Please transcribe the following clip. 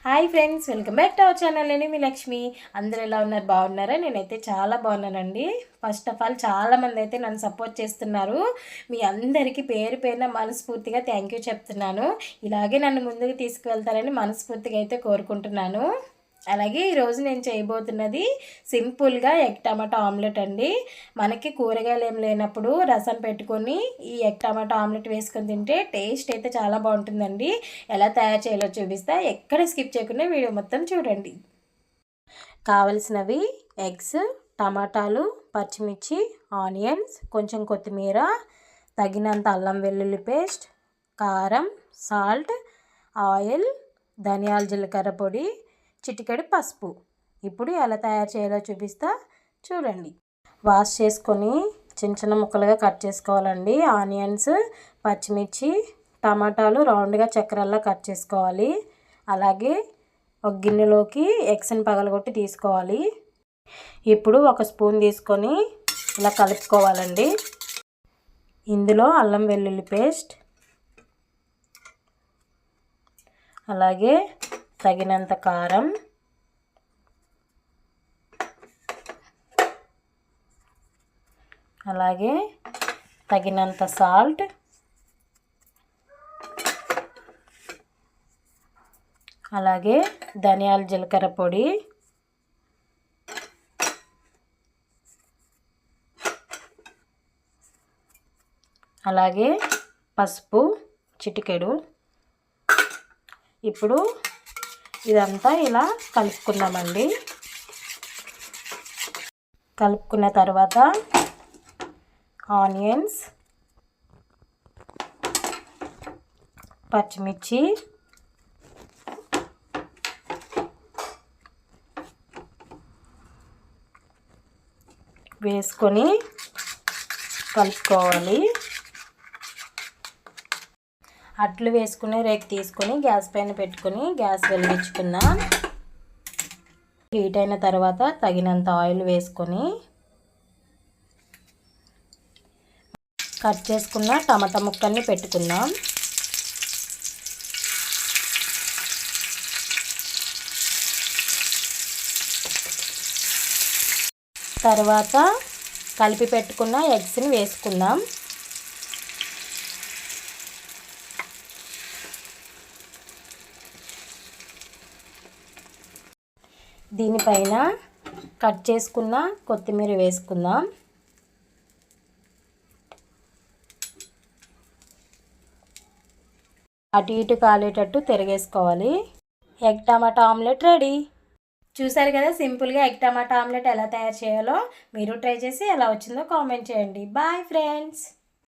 Hi friends, welcome back to our channel. నేను మీ లక్ష్మి. అందరూ ఎలా ఉన్నారు? బాగున్నారా? నేనైతే చాలా బాగున్నానండి. ఫస్ట్ ఆఫ్ ఆల్ చాలామంది అయితే నన్ను సపోర్ట్ చేస్తున్నారు. మీ అందరికీ పేరు పేరున మనస్ఫూర్తిగా థ్యాంక్ యూ చెప్తున్నాను. ఇలాగే నన్ను ముందుకు తీసుకువెళ్తారని మనస్ఫూర్తిగా అయితే కోరుకుంటున్నాను. అలాగే ఈరోజు నేను చేయబోతున్నది సింపుల్గా ఎగ్ టమాటా ఆమ్లెట్ అండి. మనకి కూరగాయలు ఏం లేనప్పుడు రసం పెట్టుకొని ఈ ఎగ్ టమాటా ఆమ్లెట్ వేసుకొని తింటే టేస్ట్ అయితే చాలా బాగుంటుందండి. ఎలా తయారు చేయాలో చూపిస్తా, ఎక్కడ స్కిప్ చేయకుండా వీడియో మొత్తం చూడండి. కావలసినవి ఎగ్స్, టమాటాలు, పచ్చిమిర్చి, ఆనియన్స్, కొంచెం కొత్తిమీర, తగినంత అల్లం వెల్లుల్లి పేస్ట్, కారం, సాల్ట్, ఆయిల్, ధనియాల జీలకర్ర పొడి, చిటికెడు పసుపు. ఇప్పుడు ఎలా తయారు చేయాలో చూపిస్తా, చూడండి. వాష్ చేసుకొని చిన్న చిన్న ముక్కలుగా కట్ చేసుకోవాలండి. ఆనియన్స్, పచ్చిమిర్చి, టమాటాలు రౌండ్గా చక్రాల్లో కట్ చేసుకోవాలి. అలాగే ఒక గిన్నెలోకి ఎగ్స్ని పగలగొట్టి తీసుకోవాలి. ఇప్పుడు ఒక స్పూన్ తీసుకొని ఇలా కలుపుకోవాలండి. ఇందులో అల్లం వెల్లుల్లి పేస్ట్, అలాగే తగినంత కారం, అలాగే తగినంత సాల్ట్, అలాగే ధనియాల జీలకర్ర పొడి, అలాగే పసుపు చిటికెడు. ఇప్పుడు ఇదంతా ఇలా కలుపుకుందామండి. కలుపుకున్న తర్వాత ఆనియన్స్, పచ్చిమిర్చి, వేసుకొని కలుపుకోవాలి. అట్లు వేసుకుని రేకు తీసుకొని గ్యాస్ పైన పెట్టుకొని గ్యాస్ వెలిగించుకుందాం. హీట్ అయిన తర్వాత తగినంత ఆయిల్ వేసుకొని కట్ చేసుకున్న టమాటా ముక్కల్ని పెట్టుకుందాం. తర్వాత కలిపి పెట్టుకున్న ఎగ్స్ని వేసుకుందాం. దీనిపైన కట్ చేసుకున్న కొత్తిమీర వేసుకుందాం. అటు ఇటు కాలేటట్టు తిరగేసుకోవాలి. ఎగ్ టమాటా ఆమ్లెట్ రెడీ. చూసారు కదా, సింపుల్గా ఎగ్ టమాటా ఆమ్లెట్ ఎలా తయారు చేయాలో. మీరు ట్రై చేసి ఎలా వచ్చిందో కామెంట్ చేయండి. Bye friends.